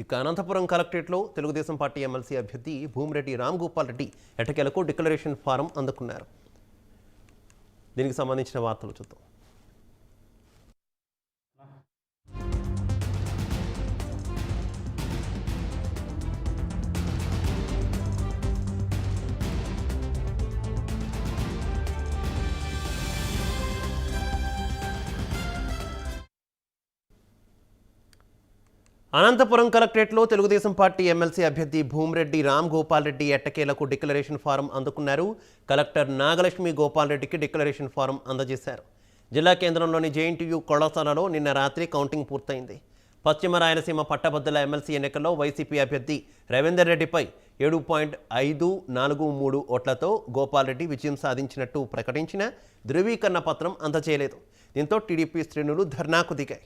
ఇక అనంతపురం కలెక్టరేట్లో Telugu Desam party MLC అభ్యర్థి భూమిరెడ్డి రామ్ గోపాల్ రెడ్డి ఎట్టకేలకు డిక్లరేషన్ ఫారం అందుకున్నారు. దీనికి సంబంధించిన వార్తలు చూద్దాం. అనంతపురం కలెక్టరేట్లో తెలుగుదేశం పార్టీ ఎమ్మెల్సీ అభ్యర్థి భూమిరెడ్డి రామ్ గోపాల్ రెడ్డి ఎట్టకేలకు డిక్లరేషన్ ఫారం అందుకున్నారు. కలెక్టర్ నాగలక్ష్మి గోపాల్ రెడ్డికి డిక్లరేషన్ ఫారం అందజేశారు. జిల్లా కేంద్రంలోని జేఎన్టీయూ కళాశాలలో నిన్న రాత్రి కౌంటింగ్ పూర్తయింది. పశ్చిమ రాయలసీమ పట్టభద్రుల ఎమ్మెల్సీ ఎన్నికల్లో వైసీపీ అభ్యర్థి రవీందర్ రెడ్డిపై 7.543 ఓట్లతో గోపాల్ రెడ్డి విజయం సాధించినట్టు ప్రకటించిన ధృవీకరణ పత్రం అందజేయలేదు. దీంతో టీడీపీ శ్రేణులు ధర్నాకు దిగాయి.